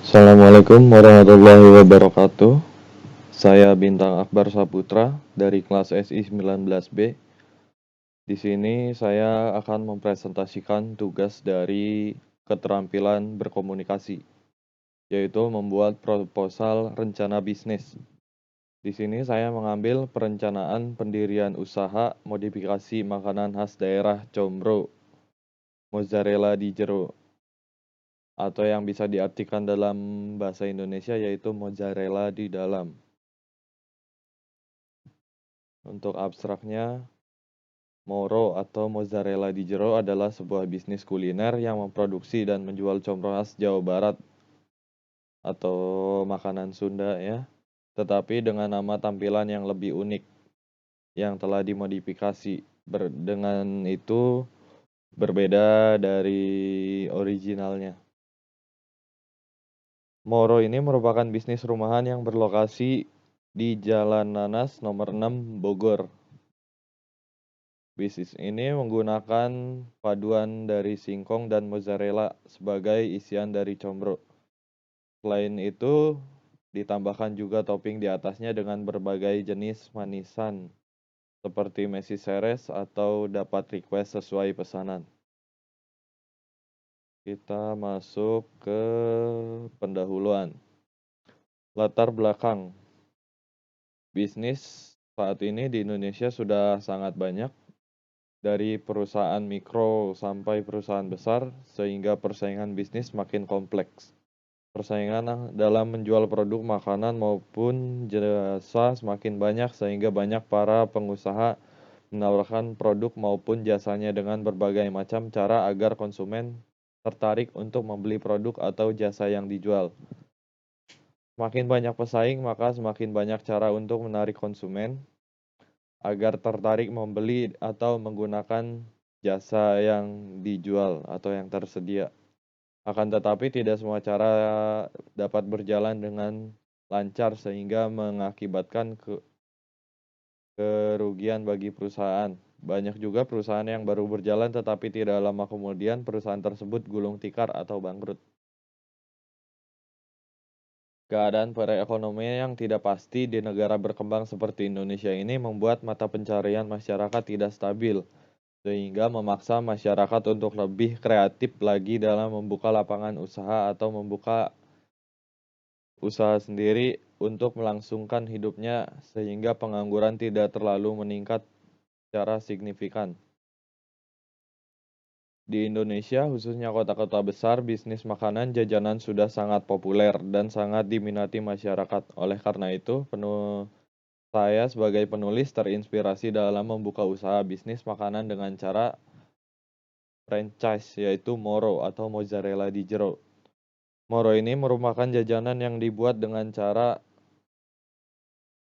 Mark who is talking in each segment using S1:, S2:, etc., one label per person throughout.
S1: Assalamualaikum warahmatullahi wabarakatuh. Saya Bintang Akbar Saputra dari kelas SI 19B. Di sini saya akan mempresentasikan tugas dari keterampilan berkomunikasi, yaitu membuat proposal rencana bisnis. Di sini saya mengambil perencanaan pendirian usaha modifikasi makanan khas daerah Combro, mozzarella di jero, atau yang bisa diartikan dalam bahasa Indonesia yaitu mozzarella di dalam. Untuk abstraknya, Moro atau mozzarella di jero adalah sebuah bisnis kuliner yang memproduksi dan menjual combro khas Jawa Barat atau makanan Sunda ya, tetapi dengan nama tampilan yang lebih unik yang telah dimodifikasi. Dengan itu berbeda dari originalnya. Moro ini merupakan bisnis rumahan yang berlokasi di Jalan Nanas nomor 6 Bogor. Bisnis ini menggunakan paduan dari singkong dan mozzarella sebagai isian dari combro. Selain itu, ditambahkan juga topping di atasnya dengan berbagai jenis manisan, seperti Messi Ceres atau dapat request sesuai pesanan. Kita masuk ke pendahuluan. Latar belakang. Bisnis saat ini di Indonesia sudah sangat banyak, dari perusahaan mikro sampai perusahaan besar, sehingga persaingan bisnis makin kompleks. Persaingan dalam menjual produk makanan maupun jasa semakin banyak, sehingga banyak para pengusaha menawarkan produk maupun jasanya dengan berbagai macam cara agar konsumen tertarik untuk membeli produk atau jasa yang dijual. Semakin banyak pesaing, maka semakin banyak cara untuk menarik konsumen agar tertarik membeli atau menggunakan jasa yang dijual atau yang tersedia. Akan tetapi tidak semua cara dapat berjalan dengan lancar sehingga mengakibatkan kerugian bagi perusahaan. Banyak juga perusahaan yang baru berjalan tetapi tidak lama kemudian perusahaan tersebut gulung tikar atau bangkrut. Keadaan perekonomian yang tidak pasti di negara berkembang seperti Indonesia ini membuat mata pencarian masyarakat tidak stabil, sehingga memaksa masyarakat untuk lebih kreatif lagi dalam membuka lapangan usaha atau membuka usaha sendiri untuk melangsungkan hidupnya sehingga pengangguran tidak terlalu meningkat secara signifikan. Di Indonesia, khususnya kota-kota besar, bisnis makanan jajanan sudah sangat populer dan sangat diminati masyarakat. Oleh karena itu, saya sebagai penulis terinspirasi dalam membuka usaha bisnis makanan dengan cara franchise, yaitu Moro atau mozzarella di jero. Moro ini merupakan jajanan yang dibuat dengan cara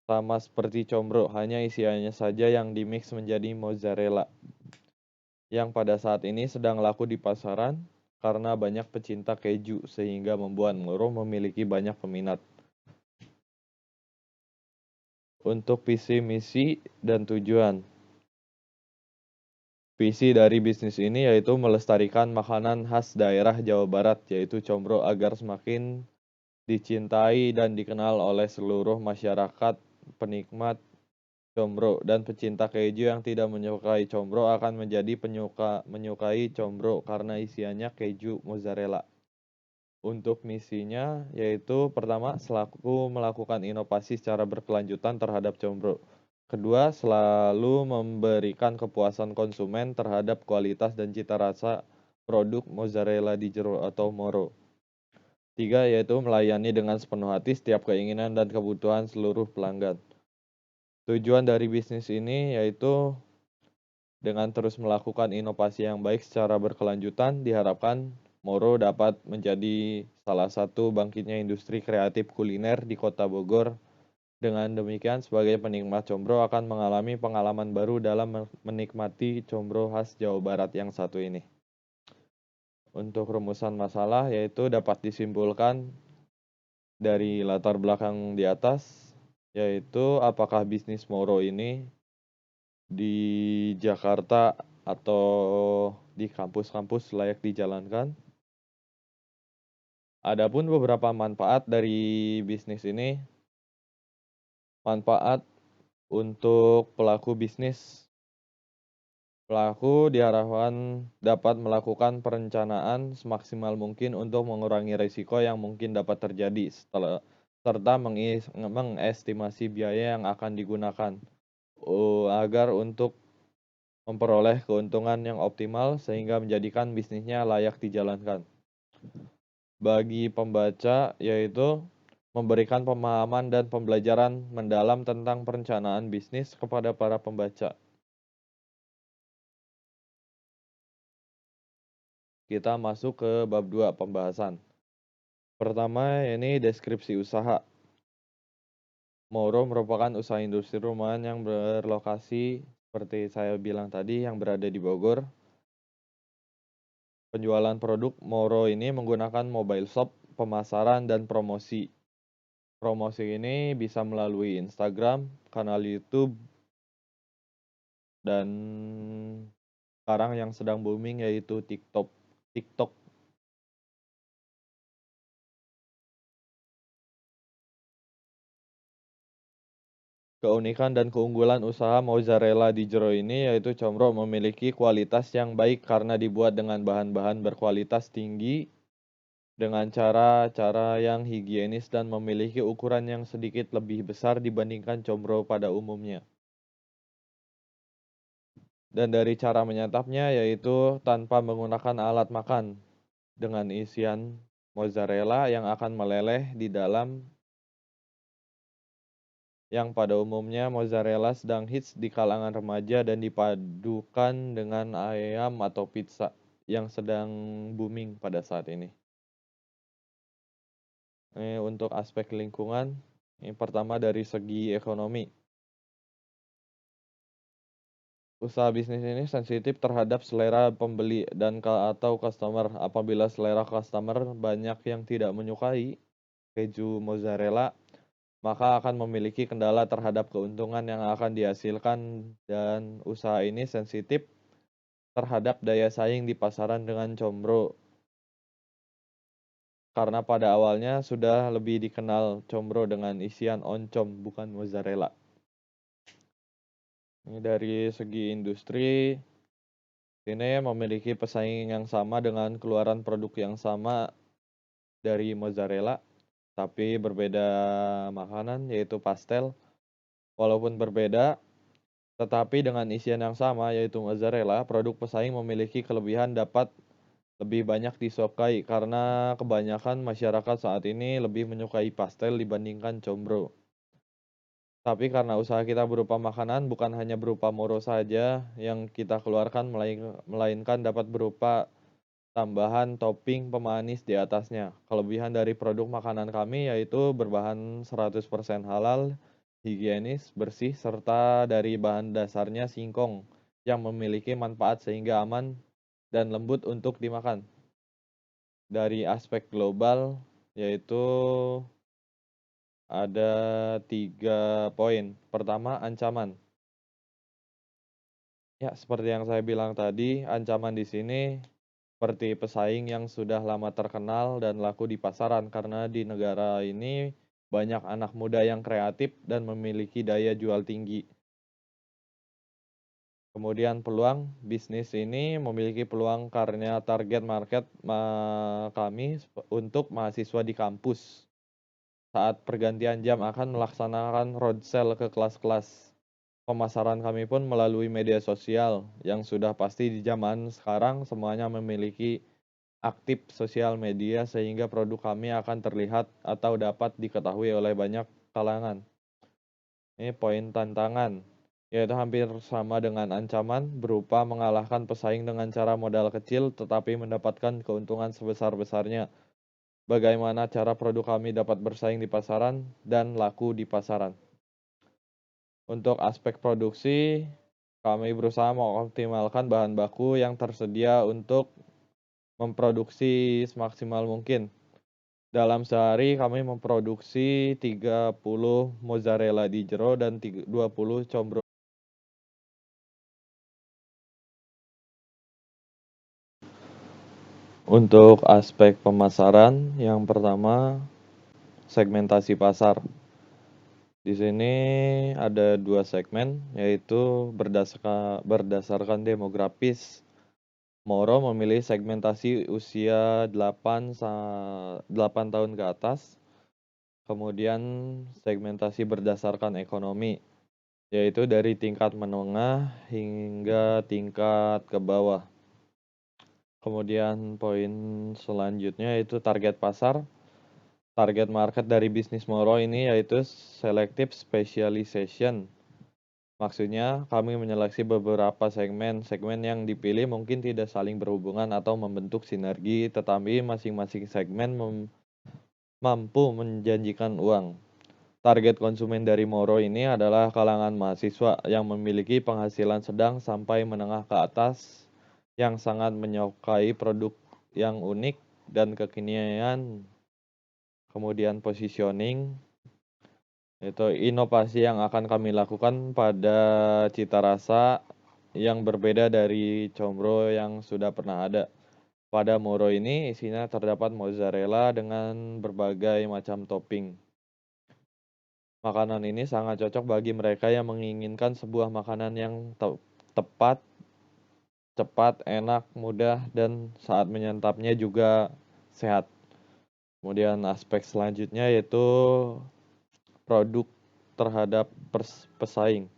S1: sama seperti combro, hanya isiannya saja yang dimix menjadi mozzarella, yang pada saat ini sedang laku di pasaran karena banyak pecinta keju sehingga membuat Moro memiliki banyak peminat. Untuk visi, misi, dan tujuan. Visi dari bisnis ini yaitu melestarikan makanan khas daerah Jawa Barat, yaitu combro, agar semakin dicintai dan dikenal oleh seluruh masyarakat penikmat combro, dan pecinta keju yang tidak menyukai combro akan menjadi menyukai combro karena isiannya keju mozzarella. Untuk misinya yaitu pertama, selaku melakukan inovasi secara berkelanjutan terhadap combro. Kedua, selalu memberikan kepuasan konsumen terhadap kualitas dan cita rasa produk mozzarella di jero atau Moro. Tiga, yaitu melayani dengan sepenuh hati setiap keinginan dan kebutuhan seluruh pelanggan. Tujuan dari bisnis ini yaitu dengan terus melakukan inovasi yang baik secara berkelanjutan, diharapkan Moro dapat menjadi salah satu bangkitnya industri kreatif kuliner di Kota Bogor. Dengan demikian, sebagai penikmat combro akan mengalami pengalaman baru dalam menikmati combro khas Jawa Barat yang satu ini. Untuk rumusan masalah yaitu dapat disimpulkan dari latar belakang di atas, yaitu apakah bisnis Moro ini di Jakarta atau di kampus-kampus layak dijalankan? Adapun beberapa manfaat dari bisnis ini, manfaat untuk pelaku bisnis. Pelaku diharapkan dapat melakukan perencanaan semaksimal mungkin untuk mengurangi risiko yang mungkin dapat terjadi serta mengestimasi biaya yang akan digunakan agar untuk memperoleh keuntungan yang optimal sehingga menjadikan bisnisnya layak dijalankan. Bagi pembaca, yaitu memberikan pemahaman dan pembelajaran mendalam tentang perencanaan bisnis kepada para pembaca. Kita masuk ke bab 2 pembahasan. Pertama, ini deskripsi usaha. Moro merupakan usaha industri rumahan yang berlokasi, seperti saya bilang tadi, yang berada di Bogor. Penjualan produk Moro ini menggunakan mobile shop, pemasaran, dan promosi. Promosi ini bisa melalui Instagram, kanal YouTube, dan sekarang yang sedang booming yaitu TikTok. Keunikan dan keunggulan usaha mozzarella di jero ini yaitu Comro memiliki kualitas yang baik karena dibuat dengan bahan-bahan berkualitas tinggi dengan cara-cara yang higienis dan memiliki ukuran yang sedikit lebih besar dibandingkan Comro pada umumnya. Dan dari cara menyantapnya yaitu tanpa menggunakan alat makan dengan isian mozzarella yang akan meleleh di dalam, yang pada umumnya mozzarella sedang hits di kalangan remaja dan dipadukan dengan ayam atau pizza yang sedang booming pada saat ini. Untuk aspek lingkungan, yang pertama dari segi ekonomi. Usaha bisnis ini sensitif terhadap selera pembeli dan atau customer. Apabila selera customer banyak yang tidak menyukai keju mozzarella, maka akan memiliki kendala terhadap keuntungan yang akan dihasilkan, dan usaha ini sensitif terhadap daya saing di pasaran dengan Comro. Karena pada awalnya sudah lebih dikenal Comro dengan isian oncom bukan mozzarella. Ini dari segi industri, ini memiliki pesaing yang sama dengan keluaran produk yang sama dari mozzarella, tapi berbeda makanan yaitu pastel. Walaupun berbeda, tetapi dengan isian yang sama yaitu mozzarella, produk pesaing memiliki kelebihan dapat lebih banyak disukai karena kebanyakan masyarakat saat ini lebih menyukai pastel dibandingkan Comro. Tapi karena usaha kita berupa makanan, bukan hanya berupa Moro saja yang kita keluarkan, melainkan dapat berupa tambahan topping pemanis di atasnya. Kelebihan dari produk makanan kami yaitu berbahan 100% halal, higienis, bersih, serta dari bahan dasarnya singkong yang memiliki manfaat sehingga aman dan lembut untuk dimakan. Dari aspek global, yaitu ada 3 poin. Pertama, ancaman. Ya, seperti yang saya bilang tadi, ancaman di sini seperti pesaing yang sudah lama terkenal dan laku di pasaran karena di negara ini banyak anak muda yang kreatif dan memiliki daya jual tinggi. Kemudian peluang bisnis ini memiliki peluang karena target market kami untuk mahasiswa di kampus. Saat pergantian jam akan melaksanakan roadshow ke kelas-kelas. Pemasaran kami pun melalui media sosial yang sudah pasti di zaman sekarang semuanya memiliki aktif sosial media sehingga produk kami akan terlihat atau dapat diketahui oleh banyak kalangan. Ini poin tantangan, yaitu hampir sama dengan ancaman berupa mengalahkan pesaing dengan cara modal kecil tetapi mendapatkan keuntungan sebesar-besarnya. Bagaimana cara produk kami dapat bersaing di pasaran dan laku di pasaran. Untuk aspek produksi, kami berusaha mengoptimalkan bahan baku yang tersedia untuk memproduksi semaksimal mungkin. Dalam sehari kami memproduksi 30 mozzarella di jero dan 20 combro. Untuk aspek pemasaran, yang pertama segmentasi pasar. Di sini ada 2 segmen, yaitu berdasarkan demografis. Moro memilih segmentasi usia 8 tahun ke atas, kemudian segmentasi berdasarkan ekonomi, yaitu dari tingkat menengah hingga tingkat ke bawah. Kemudian poin selanjutnya yaitu target pasar. Target market dari bisnis Moro ini yaitu selective specialization. Maksudnya, kami menyeleksi beberapa segmen yang dipilih mungkin tidak saling berhubungan atau membentuk sinergi, tetapi masing-masing segmen mampu menjanjikan uang. Target konsumen dari Moro ini adalah kalangan mahasiswa yang memiliki penghasilan sedang sampai menengah ke atas, yang sangat menyukai produk yang unik dan kekinian. Kemudian positioning, itu inovasi yang akan kami lakukan pada cita rasa yang berbeda dari combro yang sudah pernah ada. Pada Moro ini isinya terdapat mozzarella dengan berbagai macam topping. Makanan ini sangat cocok bagi mereka yang menginginkan sebuah makanan yang tepat, cepat, enak, mudah, dan saat menyantapnya juga sehat. Kemudian aspek selanjutnya yaitu produk terhadap pesaing.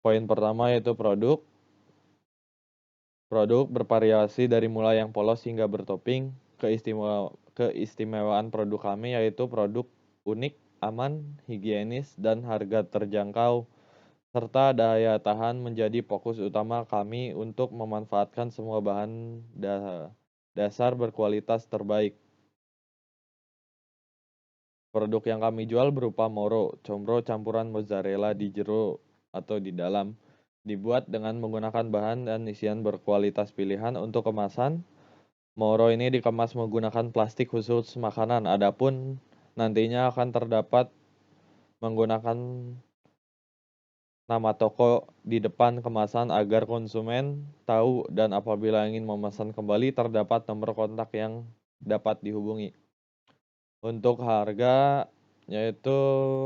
S1: Poin pertama yaitu produk. Produk bervariasi dari mulai yang polos hingga bertopping. Keistimewaan produk kami yaitu produk unik, aman, higienis, dan harga terjangkau, serta daya tahan menjadi fokus utama kami untuk memanfaatkan semua bahan dasar berkualitas terbaik. Produk yang kami jual berupa Moro, combro campuran mozzarella di jero atau di dalam, dibuat dengan menggunakan bahan dan isian berkualitas pilihan. Untuk kemasan, Moro ini dikemas menggunakan plastik khusus makanan, adapun nantinya akan terdapat menggunakan nama toko di depan kemasan agar konsumen tahu, dan apabila ingin memesan kembali terdapat nomor kontak yang dapat dihubungi. Untuk harga, yaitu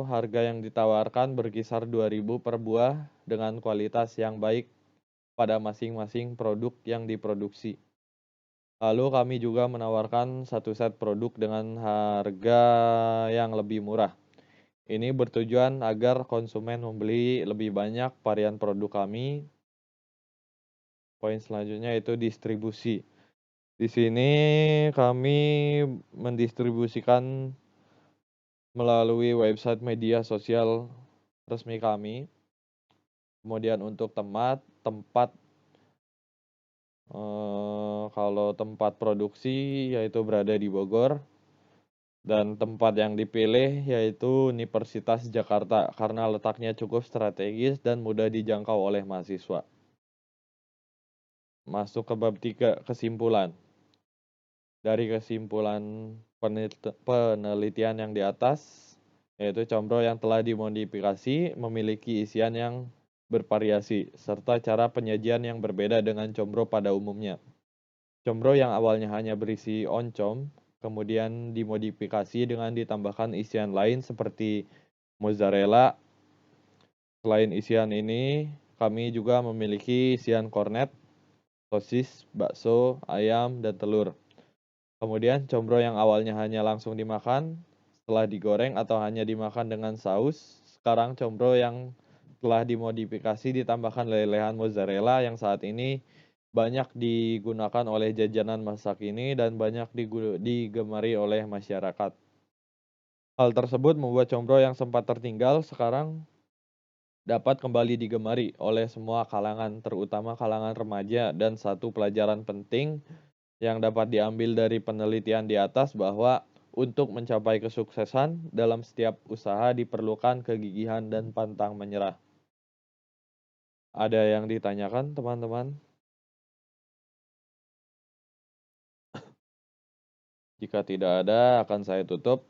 S1: harga yang ditawarkan berkisar 2.000 per buah dengan kualitas yang baik pada masing-masing produk yang diproduksi. Lalu kami juga menawarkan satu set produk dengan harga yang lebih murah. Ini bertujuan agar konsumen membeli lebih banyak varian produk kami. Poin selanjutnya itu distribusi. Di sini kami mendistribusikan melalui website media sosial resmi kami. Kemudian untuk tempat kalau tempat produksi yaitu berada di Bogor, dan tempat yang dipilih yaitu Universitas Jakarta karena letaknya cukup strategis dan mudah dijangkau oleh mahasiswa. Masuk ke bab 3, kesimpulan. Dari kesimpulan penelitian yang di atas, yaitu combro yang telah dimodifikasi memiliki isian yang bervariasi, serta cara penyajian yang berbeda dengan combro pada umumnya. Combro yang awalnya hanya berisi oncom, kemudian dimodifikasi dengan ditambahkan isian lain seperti mozzarella. Selain isian ini, kami juga memiliki isian kornet, sosis, bakso, ayam, dan telur. Kemudian combro yang awalnya hanya langsung dimakan setelah digoreng atau hanya dimakan dengan saus, sekarang combro yang telah dimodifikasi ditambahkan lelehan mozzarella yang saat ini banyak digunakan oleh jajanan masa kini dan banyak digemari oleh masyarakat. Hal tersebut membuat combro yang sempat tertinggal sekarang dapat kembali digemari oleh semua kalangan, terutama kalangan remaja. Dan satu pelajaran penting yang dapat diambil dari penelitian di atas bahwa untuk mencapai kesuksesan dalam setiap usaha diperlukan kegigihan dan pantang menyerah. Ada yang ditanyakan, teman-teman? Jika tidak ada, akan saya tutup.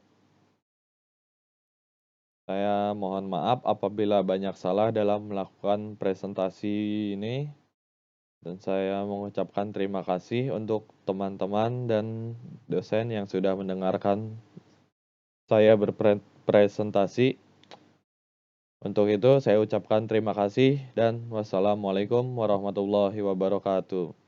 S1: Saya mohon maaf apabila banyak salah dalam melakukan presentasi ini. Dan saya mengucapkan terima kasih untuk teman-teman dan dosen yang sudah mendengarkan saya berpresentasi. Untuk itu saya ucapkan terima kasih dan wassalamualaikum warahmatullahi wabarakatuh.